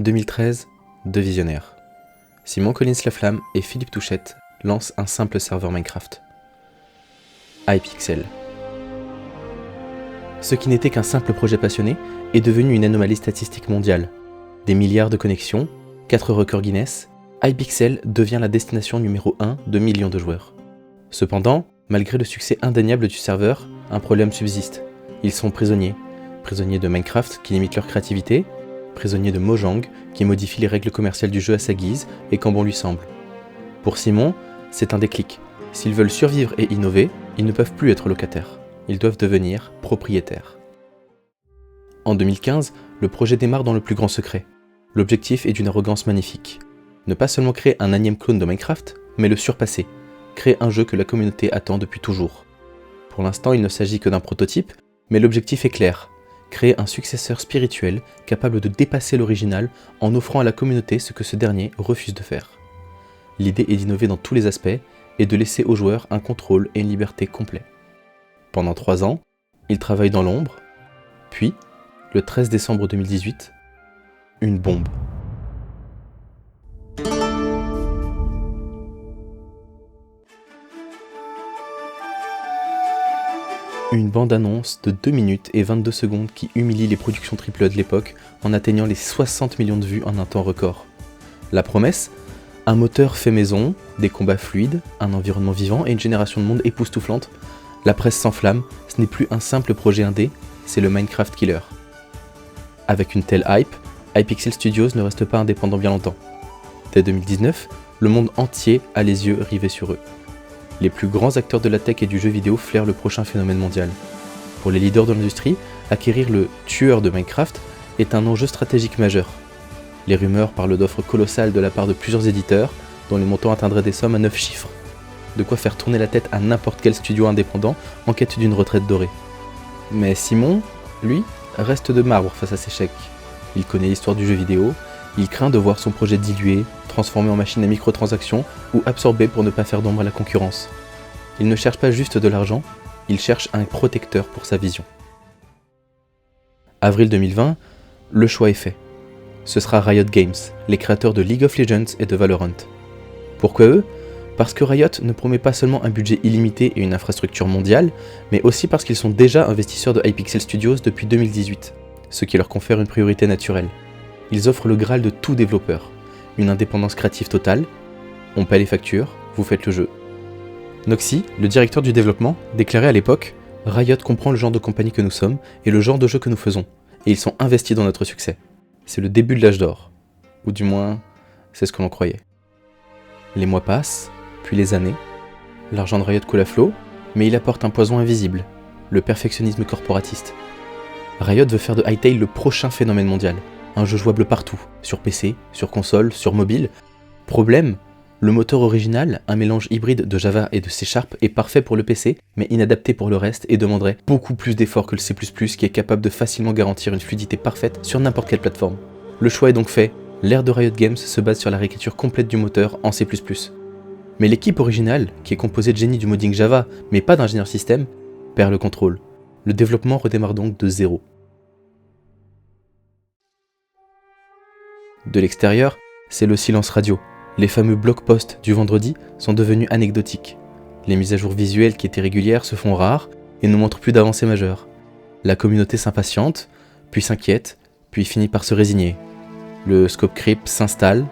2013, deux visionnaires. Simon Collins-Laflamme et Philippe Touchette lancent un simple serveur Minecraft. Hypixel. Ce qui n'était qu'un simple projet passionné est devenu une anomalie statistique mondiale. Des milliards de connexions, 4 records Guinness, Hypixel devient la destination numéro 1 de millions de joueurs. Cependant, malgré le succès indéniable du serveur, un problème subsiste. Ils sont prisonniers. Prisonniers de Minecraft qui limitent leur créativité, prisonniers de Mojang qui modifie les règles commerciales du jeu à sa guise et quand bon lui semble. Pour Simon, c'est un déclic. S'ils veulent survivre et innover, ils ne peuvent plus être locataires. Ils doivent devenir propriétaires. En 2015, le projet démarre dans le plus grand secret. L'objectif est d'une arrogance magnifique. Ne pas seulement créer un énième clone de Minecraft, mais le surpasser. Créer un jeu que la communauté attend depuis toujours. Pour l'instant, il ne s'agit que d'un prototype, mais l'objectif est clair. Créer un successeur spirituel capable de dépasser l'original en offrant à la communauté ce que ce dernier refuse de faire. L'idée est d'innover dans tous les aspects et de laisser aux joueurs un contrôle et une liberté complets. Pendant 3 ans, ils travaillent dans l'ombre, puis, le 13 décembre 2018, une bombe. Une bande-annonce de 2 minutes et 22 secondes qui humilie les productions AAA de l'époque en atteignant les 60 millions de vues en un temps record. La promesse ? Un moteur fait maison, des combats fluides, un environnement vivant et une génération de monde époustouflante. La presse s'enflamme, ce n'est plus un simple projet indé, c'est le Minecraft Killer. Avec une telle hype, Hypixel Studios ne reste pas indépendant bien longtemps. Dès 2019, le monde entier a les yeux rivés sur eux. Les plus grands acteurs de la tech et du jeu vidéo flairent le prochain phénomène mondial. Pour les leaders de l'industrie, acquérir le tueur de Minecraft est un enjeu stratégique majeur. Les rumeurs parlent d'offres colossales de la part de plusieurs éditeurs, dont les montants atteindraient des sommes à 9 chiffres. De quoi faire tourner la tête à n'importe quel studio indépendant en quête d'une retraite dorée. Mais Simon, lui, reste de marbre face à ces chèques. Il connaît l'histoire du jeu vidéo, il craint de voir son projet dilué, transformé en machine à microtransactions ou absorbé pour ne pas faire d'ombre à la concurrence. Il ne cherche pas juste de l'argent, il cherche un protecteur pour sa vision. Avril 2020, le choix est fait. Ce sera Riot Games, les créateurs de League of Legends et de Valorant. Pourquoi eux ? Parce que Riot ne promet pas seulement un budget illimité et une infrastructure mondiale, mais aussi parce qu'ils sont déjà investisseurs de Hypixel Studios depuis 2018, ce qui leur confère une priorité naturelle. Ils offrent le Graal de tout développeur, une indépendance créative totale, on paie les factures, vous faites le jeu. Noxy, le directeur du développement, déclarait à l'époque « Riot comprend le genre de compagnie que nous sommes et le genre de jeu que nous faisons, et ils sont investis dans notre succès. C'est le début de l'âge d'or. » Ou du moins, c'est ce que l'on croyait. Les mois passent, puis les années. L'argent de Riot coule à flot, mais il apporte un poison invisible, le perfectionnisme corporatiste. Riot veut faire de Hytale le prochain phénomène mondial. Un jeu jouable partout, sur PC, sur console, sur mobile. Problème, le moteur original, un mélange hybride de Java et de C# est parfait pour le PC, mais inadapté pour le reste et demanderait beaucoup plus d'efforts que le C++ qui est capable de facilement garantir une fluidité parfaite sur n'importe quelle plateforme. Le choix est donc fait, l'ère de Riot Games se base sur la réécriture complète du moteur en C++. Mais l'équipe originale, qui est composée de génies du modding Java, mais pas d'ingénieurs système, perd le contrôle. Le développement redémarre donc de zéro. De l'extérieur, c'est le silence radio. Les fameux blog posts du vendredi sont devenus anecdotiques. Les mises à jour visuelles qui étaient régulières se font rares et ne montrent plus d'avancées majeures. La communauté s'impatiente, puis s'inquiète, puis finit par se résigner. Le scope creep s'installe,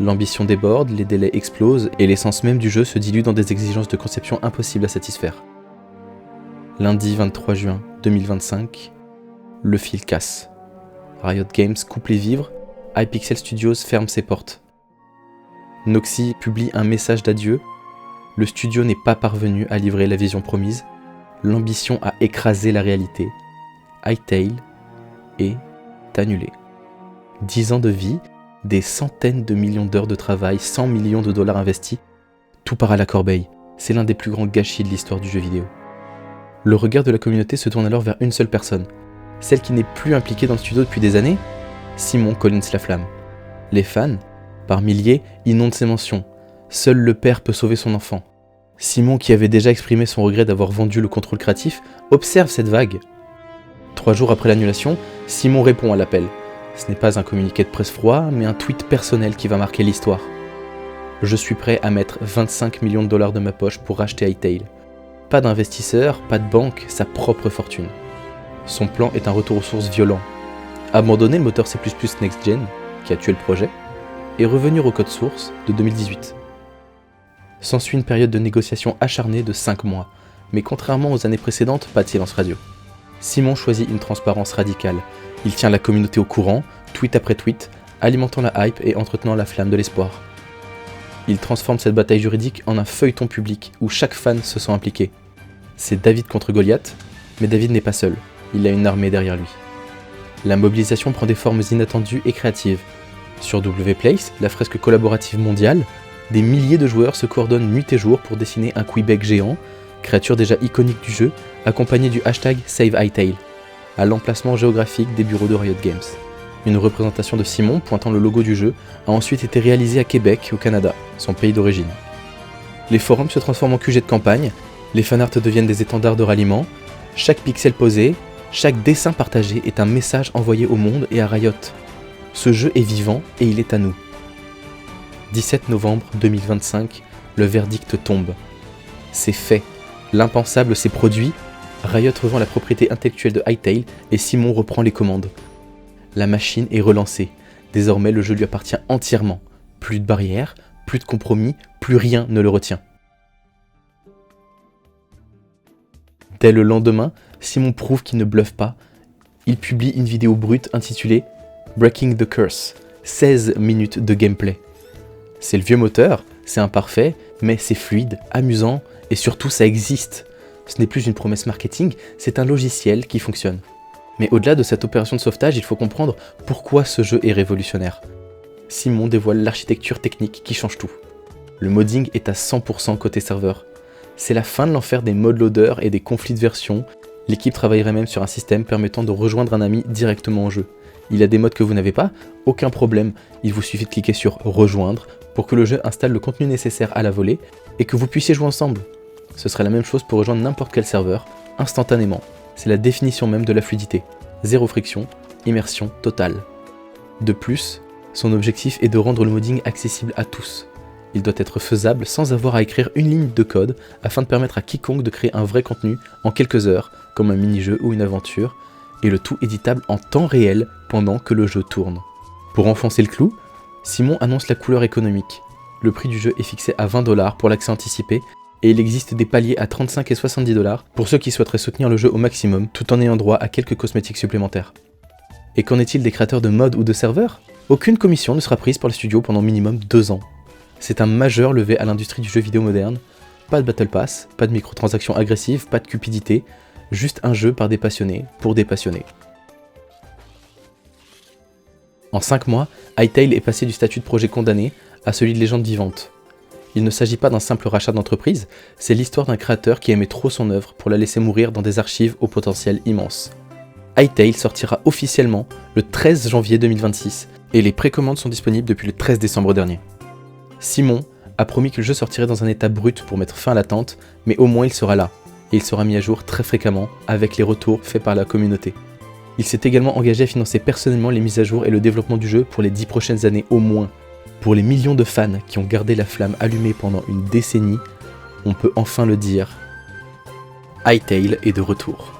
l'ambition déborde, les délais explosent et l'essence même du jeu se dilue dans des exigences de conception impossibles à satisfaire. Lundi 23 juin 2025, le fil casse. Riot Games coupe les vivres, Hypixel Studios ferme ses portes. Noxy publie un message d'adieu. Le studio n'est pas parvenu à livrer la vision promise. L'ambition a écrasé la réalité. Hytale est annulé. 10 ans de vie, des centaines de millions d'heures de travail, 100 millions de dollars investis, tout part à la corbeille. C'est l'un des plus grands gâchis de l'histoire du jeu vidéo. Le regard de la communauté se tourne alors vers une seule personne, celle qui n'est plus impliquée dans le studio depuis des années, Simon Collins-Laflamme. Les fans, par milliers, inondent ses mentions. Seul le père peut sauver son enfant. Simon, qui avait déjà exprimé son regret d'avoir vendu le contrôle créatif, observe cette vague. 3 jours après l'annulation, Simon répond à l'appel. Ce n'est pas un communiqué de presse froid, mais un tweet personnel qui va marquer l'histoire. Je suis prêt à mettre 25 millions de dollars de ma poche pour racheter Hytale. Pas d'investisseur, pas de banque, sa propre fortune. Son plan est un retour aux sources violent. Abandonner le moteur C++ Next Gen, qui a tué le projet, et revenir au code source de 2018. S'ensuit une période de négociation acharnée de 5 mois, mais contrairement aux années précédentes, pas de silence radio. Simon choisit une transparence radicale. Il tient la communauté au courant, tweet après tweet, alimentant la hype et entretenant la flamme de l'espoir. Il transforme cette bataille juridique en un feuilleton public où chaque fan se sent impliqué. C'est David contre Goliath, mais David n'est pas seul, il a une armée derrière lui. La mobilisation prend des formes inattendues et créatives. Sur Wplace, la fresque collaborative mondiale, des milliers de joueurs se coordonnent nuit et jour pour dessiner un Quebec géant, créature déjà iconique du jeu, accompagné du hashtag SaveHytale, à l'emplacement géographique des bureaux de Riot Games. Une représentation de Simon pointant le logo du jeu a ensuite été réalisée à Québec, au Canada, son pays d'origine. Les forums se transforment en QG de campagne, les fanarts deviennent des étendards de ralliement, chaque pixel posé, chaque dessin partagé est un message envoyé au monde et à Riot. Ce jeu est vivant et il est à nous. 17 novembre 2025, le verdict tombe. C'est fait. L'impensable s'est produit. Riot revend la propriété intellectuelle de Hytale et Simon reprend les commandes. La machine est relancée. Désormais, le jeu lui appartient entièrement. Plus de barrières, plus de compromis, plus rien ne le retient. Dès le lendemain, Simon prouve qu'il ne bluffe pas. Il publie une vidéo brute intitulée Breaking the Curse, 16 minutes de gameplay. C'est le vieux moteur, c'est imparfait, mais c'est fluide, amusant et surtout ça existe. Ce n'est plus une promesse marketing, c'est un logiciel qui fonctionne. Mais au-delà de cette opération de sauvetage, il faut comprendre pourquoi ce jeu est révolutionnaire. Simon dévoile l'architecture technique qui change tout. Le modding est à 100% côté serveur. C'est la fin de l'enfer des mod loaders et des conflits de version. L'équipe travaillerait même sur un système permettant de rejoindre un ami directement en jeu. Il y a des mods que vous n'avez pas, aucun problème, il vous suffit de cliquer sur rejoindre pour que le jeu installe le contenu nécessaire à la volée et que vous puissiez jouer ensemble. Ce serait la même chose pour rejoindre n'importe quel serveur, instantanément. C'est la définition même de la fluidité. Zéro friction, immersion totale. De plus, son objectif est de rendre le modding accessible à tous. Il doit être faisable sans avoir à écrire une ligne de code afin de permettre à quiconque de créer un vrai contenu en quelques heures, comme un mini-jeu ou une aventure, et le tout éditable en temps réel pendant que le jeu tourne. Pour enfoncer le clou, Simon annonce la couleur économique. Le prix du jeu est fixé à 20$ pour l'accès anticipé, et il existe des paliers à 35 et 70$ pour ceux qui souhaiteraient soutenir le jeu au maximum tout en ayant droit à quelques cosmétiques supplémentaires. Et qu'en est-il des créateurs de mods ou de serveurs ? Aucune commission ne sera prise par le studio pendant minimum 2 ans. C'est un majeur levé à l'industrie du jeu vidéo moderne. Pas de Battle Pass, pas de microtransactions agressives, pas de cupidité, juste un jeu par des passionnés, pour des passionnés. En 5 mois, Hytale est passé du statut de projet condamné à celui de légende vivante. Il ne s'agit pas d'un simple rachat d'entreprise, c'est l'histoire d'un créateur qui aimait trop son œuvre pour la laisser mourir dans des archives au potentiel immense. Hytale sortira officiellement le 13 janvier 2026 et les précommandes sont disponibles depuis le 13 décembre dernier. Simon a promis que le jeu sortirait dans un état brut pour mettre fin à l'attente, mais au moins il sera là, et il sera mis à jour très fréquemment avec les retours faits par la communauté. Il s'est également engagé à financer personnellement les mises à jour et le développement du jeu pour les 10 prochaines années au moins. Pour les millions de fans qui ont gardé la flamme allumée pendant une décennie, on peut enfin le dire, Hytale est de retour.